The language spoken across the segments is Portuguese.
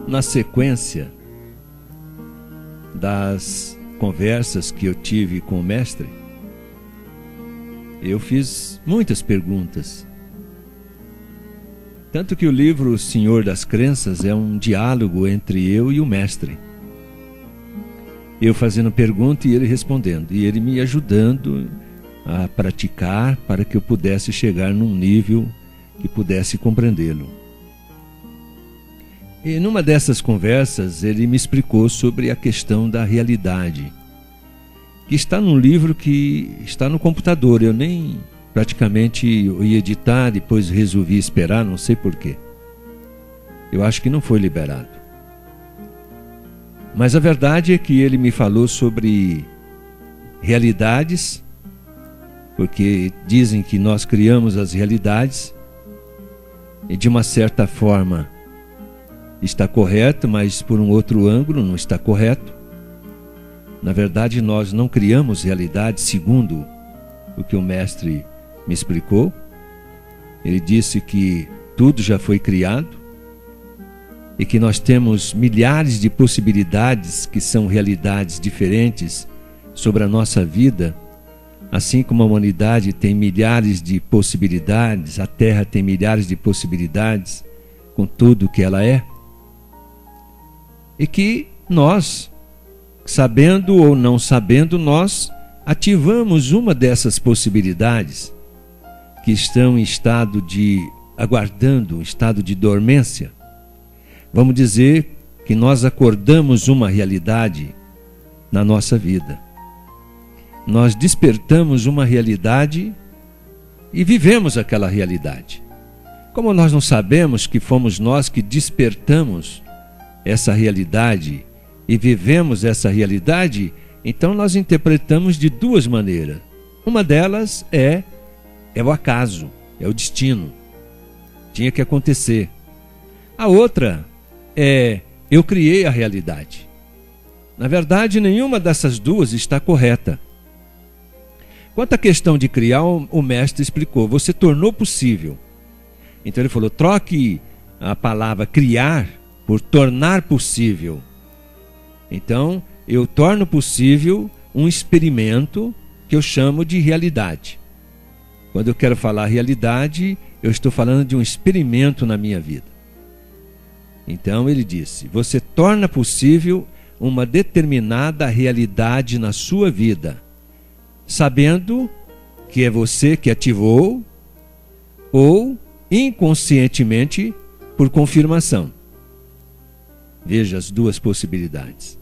na sequência das conversas que eu tive com o mestre, eu fiz muitas perguntas. Tanto que o livro O Senhor das Crenças é um diálogo entre eu e o mestre. Eu fazendo pergunta e ele respondendo, e ele me ajudando a praticar para que eu pudesse chegar num nível que pudesse compreendê-lo. E numa dessas conversas ele me explicou sobre a questão da realidade, que está num livro que está no computador. Eu nem praticamente ia editar, depois resolvi esperar, não sei porquê. Eu acho que não foi liberado. Mas a verdade é que ele me falou sobre realidades, porque dizem que nós criamos as realidades, e de uma certa forma está correto, mas por um outro ângulo não está correto. Na verdade, nós não criamos realidade, segundo o que o mestre me explicou. Ele disse que tudo já foi criado e que nós temos milhares de possibilidades que são realidades diferentes sobre a nossa vida, assim como a humanidade tem milhares de possibilidades, a Terra tem milhares de possibilidades com tudo que ela é, e que nós, sabendo ou não sabendo, nós ativamos uma dessas possibilidades que estão em estado de aguardando, estado de dormência. Vamos dizer que nós acordamos uma realidade na nossa vida. Nós despertamos uma realidade e vivemos aquela realidade. Como nós não sabemos que fomos nós que despertamos essa realidade e vivemos essa realidade, então nós interpretamos de duas maneiras. Uma delas é o acaso, é o destino. Tinha que acontecer. A outra é eu criei a realidade. Na verdade, nenhuma dessas duas está correta. Quanto à questão de criar, o mestre explicou, você tornou possível. Então ele falou, troque a palavra criar por tornar possível. Então, eu torno possível um experimento que eu chamo de realidade. Quando eu quero falar realidade, eu estou falando de um experimento na minha vida. Então ele disse, você torna possível uma determinada realidade na sua vida, sabendo que é você que ativou ou inconscientemente por confirmação. Veja as duas possibilidades.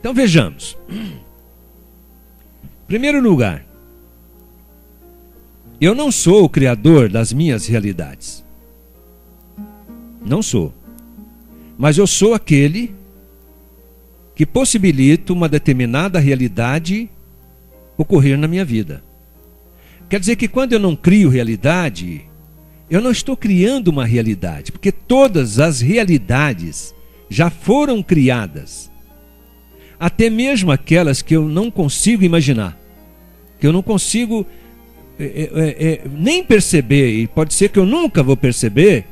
Então vejamos. Em primeiro lugar, eu não sou o criador das minhas realidades. Não sou. Mas eu sou aquele que possibilita uma determinada realidade ocorrer na minha vida. Quer dizer que quando eu não crio realidade, eu não estou criando uma realidade, porque todas as realidades já foram criadas. Até mesmo aquelas que eu não consigo imaginar, que eu não consigo nem perceber, e pode ser que eu nunca vou perceber,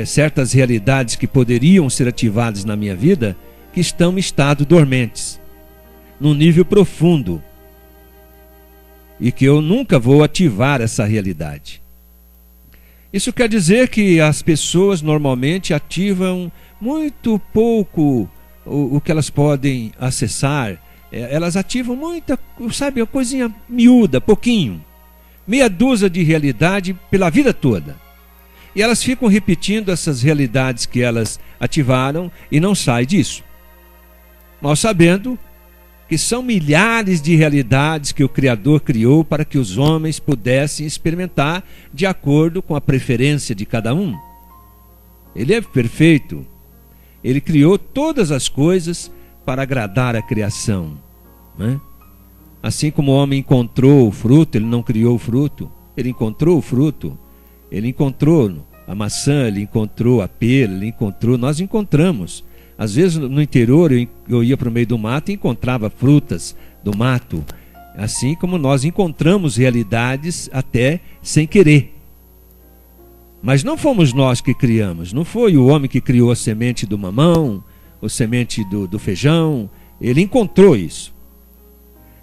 certas realidades que poderiam ser ativadas na minha vida, que estão em estado dormentes, num nível profundo, e que eu nunca vou ativar essa realidade. Isso quer dizer que as pessoas normalmente ativam muito pouco o que elas podem acessar. Elas ativam muita, sabe, uma coisinha miúda, pouquinho, meia dúzia de realidade pela vida toda. E elas ficam repetindo essas realidades que elas ativaram e não saem disso. Mal sabendo que são milhares de realidades que o Criador criou para que os homens pudessem experimentar de acordo com a preferência de cada um. Ele é perfeito. Ele criou todas as coisas para agradar a criação, né? Assim como o homem encontrou o fruto, ele não criou o fruto. Ele encontrou o fruto. Ele encontrou a maçã, ele encontrou a pera, nós encontramos. Às vezes no interior eu ia para o meio do mato e encontrava frutas do mato. Assim como nós encontramos realidades até sem querer. Mas não fomos nós que criamos, não foi o homem que criou a semente do mamão, a semente do feijão. Ele encontrou isso.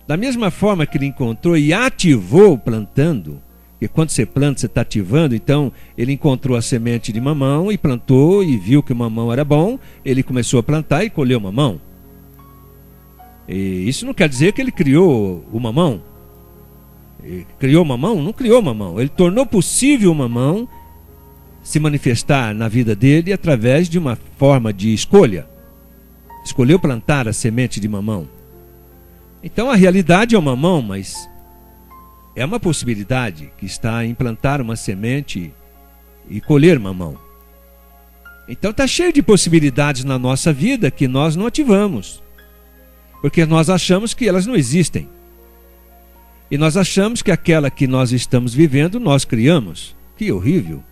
Da mesma forma que ele encontrou e ativou plantando, porque quando você planta, você está ativando, então ele encontrou a semente de mamão e plantou e viu que o mamão era bom, ele começou a plantar e colheu mamão. E isso não quer dizer que ele criou o mamão. Ele criou o mamão? Não criou o mamão. Ele tornou possível o mamão se manifestar na vida dele através de uma forma de escolha. Escolheu plantar a semente de mamão. Então a realidade é o mamão, mas é uma possibilidade que está em plantar uma semente e colher mamão. Então está cheio de possibilidades na nossa vida que nós não ativamos, porque nós achamos que elas não existem. E nós achamos que aquela que nós estamos vivendo, nós criamos. Que horrível!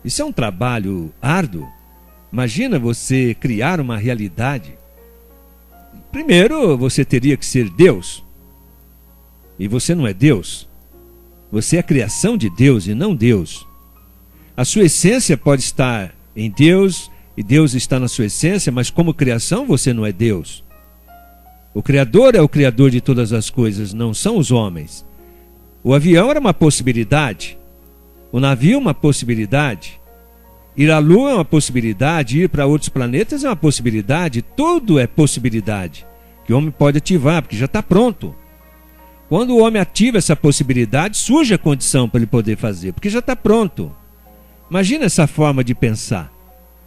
Isso é um trabalho árduo. Imagina você criar uma realidade. Primeiro, você teria que ser Deus. E você não é Deus. Você é a criação de Deus e não Deus. A sua essência pode estar em Deus e Deus está na sua essência, mas como criação você não é Deus. O Criador é o Criador de todas as coisas, não são os homens. O avião era uma possibilidade. O navio é uma possibilidade. Ir à Lua é uma possibilidade. Ir para outros planetas é uma possibilidade. Tudo é possibilidade que o homem pode ativar, porque já está pronto. Quando o homem ativa essa possibilidade, surge a condição para ele poder fazer, porque já está pronto. Imagina essa forma de pensar,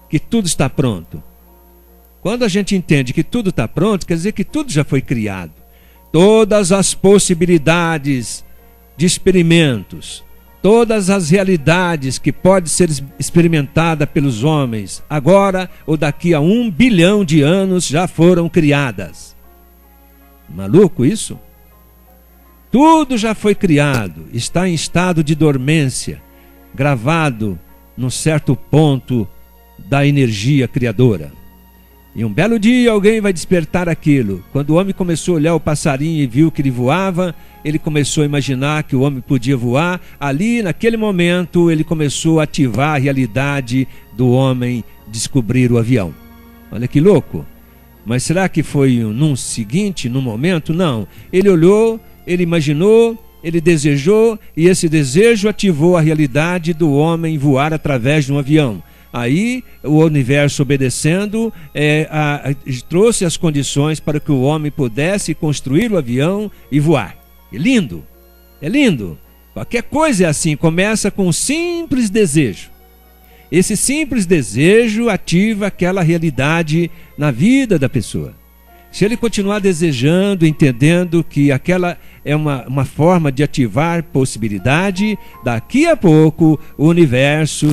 que tudo está pronto. Quando a gente entende que tudo está pronto, quer dizer que tudo já foi criado. Todas as possibilidades de experimentos, todas as realidades que podem ser experimentadas pelos homens, agora ou daqui a 1 bilhão de anos, já foram criadas. Maluco isso? Tudo já foi criado, está em estado de dormência, gravado num certo ponto da energia criadora. E um belo dia alguém vai despertar aquilo. Quando o homem começou a olhar o passarinho e viu que ele voava, ele começou a imaginar que o homem podia voar. Ali, naquele momento, ele começou a ativar a realidade do homem descobrir o avião. Olha que louco! Mas será que foi num seguinte, num momento? Não. Ele olhou, ele imaginou, ele desejou, e esse desejo ativou a realidade do homem voar através de um avião. Aí o universo, obedecendo, trouxe as condições para que o homem pudesse construir o avião e voar. É lindo, é lindo. Qualquer coisa é assim, começa com um simples desejo. Esse simples desejo ativa aquela realidade na vida da pessoa. Se ele continuar desejando, entendendo que aquela é uma forma de ativar possibilidade, daqui a pouco o universo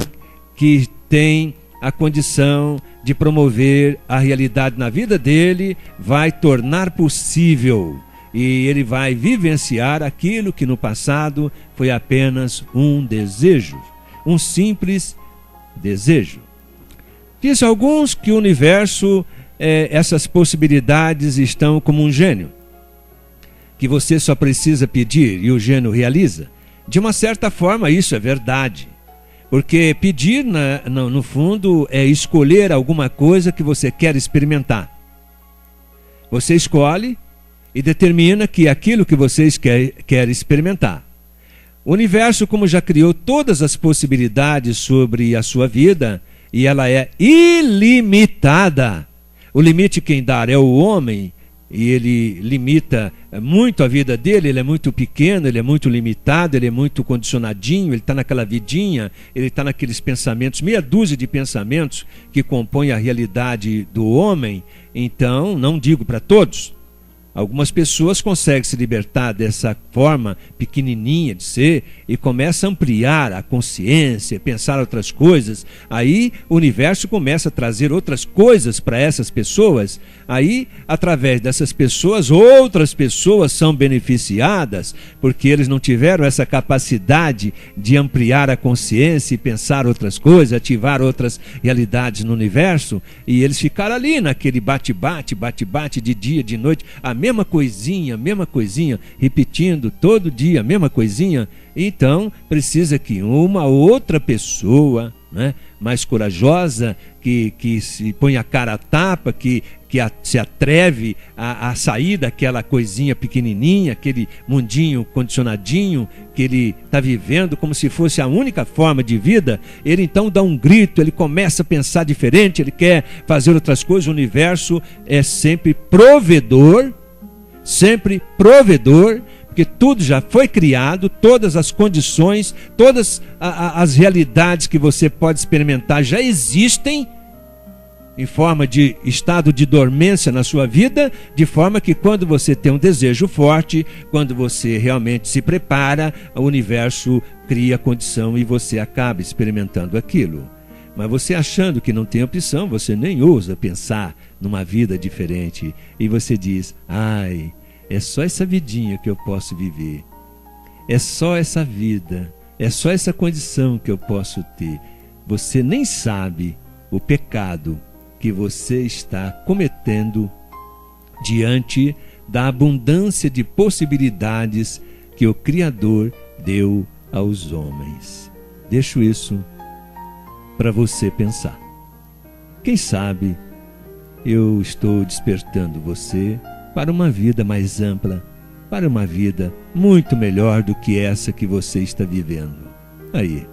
que tem a condição de promover a realidade na vida dele vai tornar possível. E ele vai vivenciar aquilo que no passado foi apenas um desejo, um simples desejo. Diz alguns que o universo, essas possibilidades estão como um gênio, que você só precisa pedir e o gênio realiza. De uma certa forma isso é verdade, porque pedir no fundo é escolher alguma coisa que você quer experimentar. Você escolhe e determina que é aquilo que vocês quer experimentar. O universo, como já criou todas as possibilidades sobre a sua vida, e ela é ilimitada. O limite quem dá é o homem, e ele limita muito a vida dele, ele é muito pequeno, ele é muito limitado, ele é muito condicionadinho, ele está naquela vidinha, ele está naqueles pensamentos, meia dúzia de pensamentos que compõem a realidade do homem. Então, não digo para todos. Algumas pessoas conseguem se libertar dessa forma pequenininha de ser e começa a ampliar a consciência, pensar outras coisas. Aí o universo começa a trazer outras coisas para essas pessoas. Aí, através dessas pessoas, outras pessoas são beneficiadas porque eles não tiveram essa capacidade de ampliar a consciência e pensar outras coisas, ativar outras realidades no universo. E eles ficaram ali naquele bate-bate de dia, de noite, a mesma coisinha, repetindo todo dia a mesma coisinha, Então, precisa que uma outra pessoa, né, mais corajosa, que se põe a cara a tapa, se atreve a sair daquela coisinha pequenininha, aquele mundinho condicionadinho que ele está vivendo como se fosse a única forma de vida. Ele então dá um grito, ele começa a pensar diferente, ele quer fazer outras coisas. O universo é sempre provedor, porque tudo já foi criado, todas as condições, todas as realidades que você pode experimentar já existem em forma de estado de dormência na sua vida, de forma que quando você tem um desejo forte, quando você realmente se prepara, o universo cria a condição e você acaba experimentando aquilo. Mas você achando que não tem opção, você nem ousa pensar numa vida diferente. E você diz, ai, é só essa vidinha que eu posso viver. É só essa vida. É só essa condição que eu posso ter. Você nem sabe o pecado que você está cometendo diante da abundância de possibilidades que o Criador deu aos homens. Deixo isso para você pensar. Quem sabe eu estou despertando você para uma vida mais ampla, para uma vida muito melhor do que essa que você está vivendo. Aí,